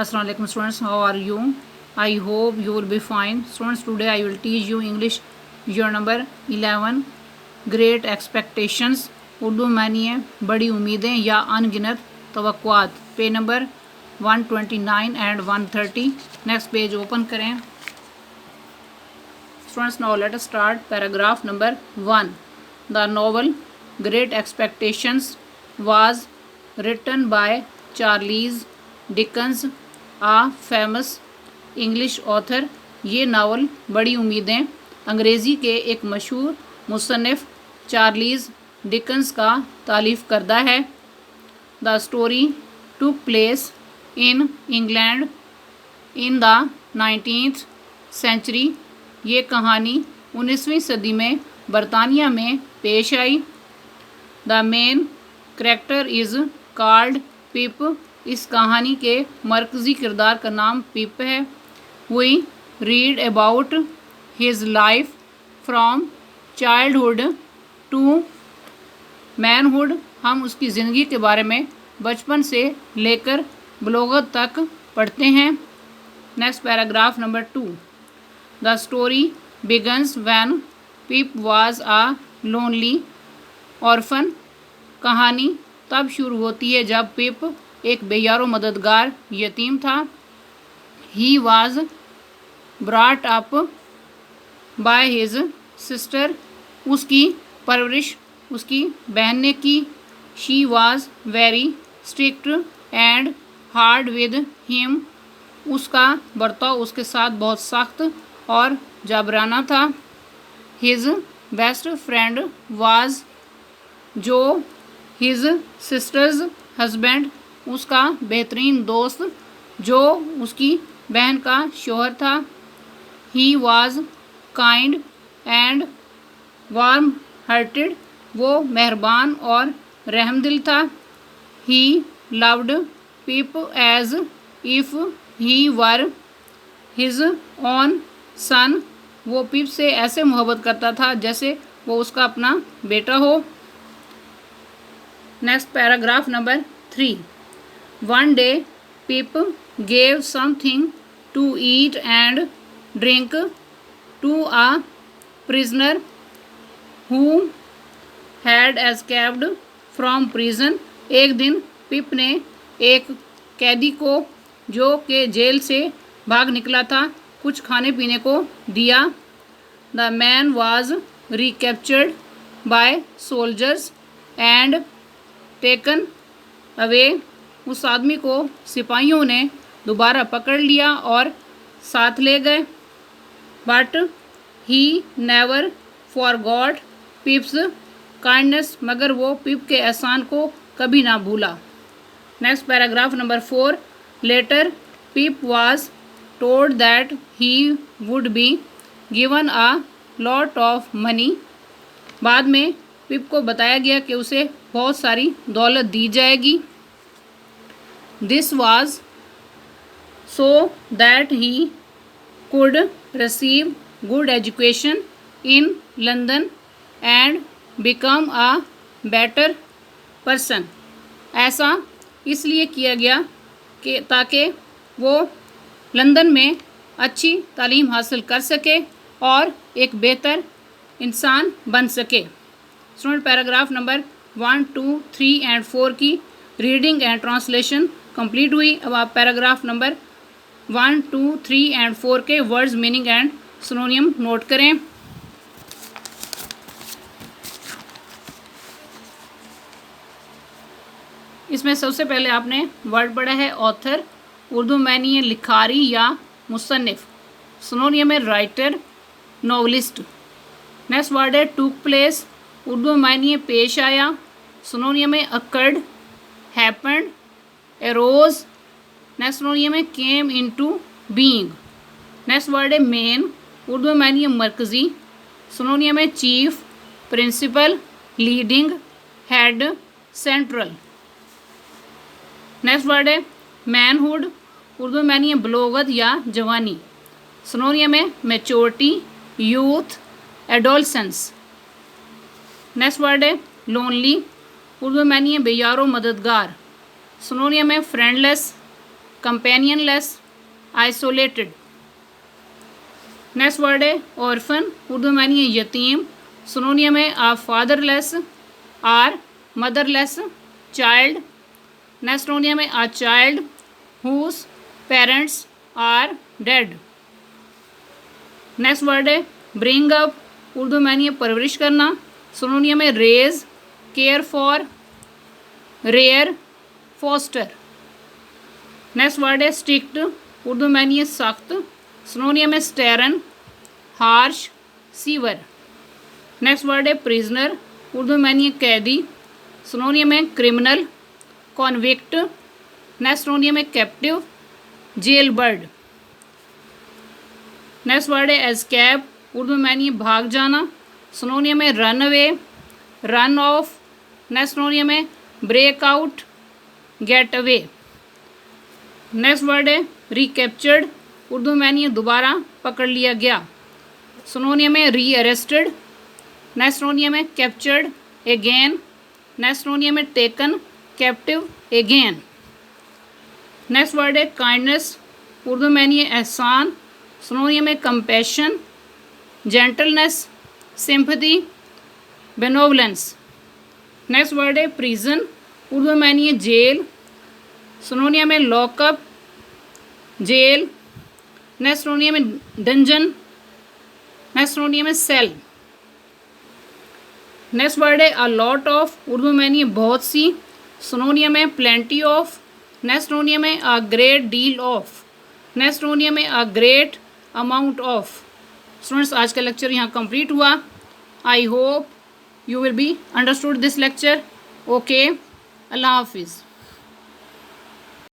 Assalamu alaikum students, how are you? I hope you will be fine. Students, today I will teach you English your number 11 Great Expectations. Urdu में मानी है बड़ी उम्मीदें या अनगिनत तवक्कुआत। Page number 129 and 130। Next page open करें। Students, now let us start paragraph number 1. The novel Great Expectations was written by Charles Dickens, a famous English author. ये नावल बड़ी उम्मीदें अंग्रेज़ी के एक मशहूर मुसन्निफ़ चार्लीज़ डिकन्स का तालीफ़ करदा है। The story took place in England in the 19th century. ये कहानी 19वीं सदी में बरतानिया में पेश आई। The main character is called Pip. इस कहानी के मरकज़ी किरदार का नाम पिप है। We read about his life from childhood to manhood. हम उसकी ज़िंदगी के बारे में बचपन से लेकर बलोगत तक पढ़ते हैं। Next paragraph number 2। The story begins when Pip was a lonely orphan. कहानी तब शुरू होती है जब पिप एक बेयारो मददगार यतीम था। He was brought up by his sister. उसकी परवरिश उसकी बहन ने की। She was very strict and hard with him. उसका बर्ताव उसके साथ बहुत सख्त और जाबराना था। His best friend was Joe his sister's husband. उसका बेहतरीन दोस्त जो उसकी बहन का शौहर था। He was kind and warm hearted. वो मेहरबान और रहमदिल था। He loved Pip as if he were his own son. वो पिप से ऐसे मोहब्बत करता था जैसे वो उसका अपना बेटा हो। Next paragraph number 3। One day Pip gave something to eat and drink to a prisoner who had escaped from prison. एक दिन पिप ने एक कैदी को जो कि जेल से भाग निकला था कुछ खाने पीने को दिया। The man was recaptured by soldiers and taken away. उस आदमी को सिपाहियों ने दोबारा पकड़ लिया और साथ ले गए। But he never forgot Pip's kindness. मगर वो पिप के एहसान को कभी ना भूला। Next paragraph number 4। Later Pip was told that he would be given a lot of money. बाद में पिप को बताया गया कि उसे बहुत सारी दौलत दी जाएगी। This was so that he could receive good education in London and become a better person. ऐसा इसलिए किया गया कि ताकि वो लंदन में अच्छी तालीम हासिल कर सके और एक बेहतर इंसान बन सके। स्टूडेंट, पैराग्राफ नंबर 1, 2, 3 एंड 4 की रीडिंग एंड ट्रांसलेशन कंप्लीट हुई। अब आप पैराग्राफ नंबर 1, 2, 3 एंड 4 के वर्ड्स मीनिंग एंड सिनोनियम नोट करें। इसमें सबसे पहले आपने वर्ड पढ़ा है ऑथर। उर्दू में मानी है लिखारी या मुसन्निफ। सिनोनियम है राइटर, नॉवलिस्ट। नेक्स्ट वर्ड है टुक प्लेस। उर्दू में मानी है पेश आया। सिनोनियम है occurred, happened, arose. Next synonym है came into being. Next word है मेन। उर्दू में मानी है मरकज़ी। सिनोनियम है chief, principal, leading, head, central. Next word है मैनहुड। उर्दू में मानी है बलोगत या जवानी। सिनोनियम है maturity, youth, adolescence. Next word है लोनली। उर्दू में मानी है बेयारो मददगार। सिनोनियम है friendless, companionless, isolated. Next word है ऑर्फन, उर्दू में मानी है यतीम। सिनोनियम है a fatherless or motherless child. Next synonym है a child whose parents are dead. Next word है ब्रिंग अप, उर्दू में मानी है परवरिश करना। सिनोनियम है raise, care for, rear, foster. Next word है स्ट्रिक्ट, उर्दू में मानी है सख्त। सिनोनियम है stern, harsh, severe. Next word है प्रिजनर, उर्दू में मानी है कैदी। सिनोनियम है क्रिमिनल, कॉन्विक्ट। नेक्स्ट सिनोनियम है captive, jail bird. Next word है एस्केप, उर्दू में मानी है भाग जाना। सिनोनियम है run away, run off. Next synonym है break out, get away. Next word है रिकैप्चर्ड, उर्दू में मानी है दोबारा पकड़ लिया गया। सिनोनियम है री अरेस्टेड। नेक्स्ट सिनोनियम है कैप्चर्ड अगेन। नेक्स्ट सिनोनियम है taken captive again. Next word है काइंडनेस, उर्दू में मानी है एहसान। सिनोनियम है compassion, gentleness, sympathy, benevolence. Next word है प्रिजन, उर्दू में मानी है जेल। सिनोनियम है लॉकअप, जेल। नेक्स्ट सिनोनियम है डंजन। नेक्स्ट सिनोनियम है सेल। नेक्स्ट वर्ड है अ लॉट ऑफ, उर्दू में मानी है बहुत सी। सिनोनियम है प्लेंटी ऑफ। नेक्स्ट सिनोनियम है a great deal of. Next synonym है a great amount of. Students, आज का लेक्चर यहाँ कंप्लीट हुआ। I hope you will be understood this lecture. Okay, Allah Hafiz.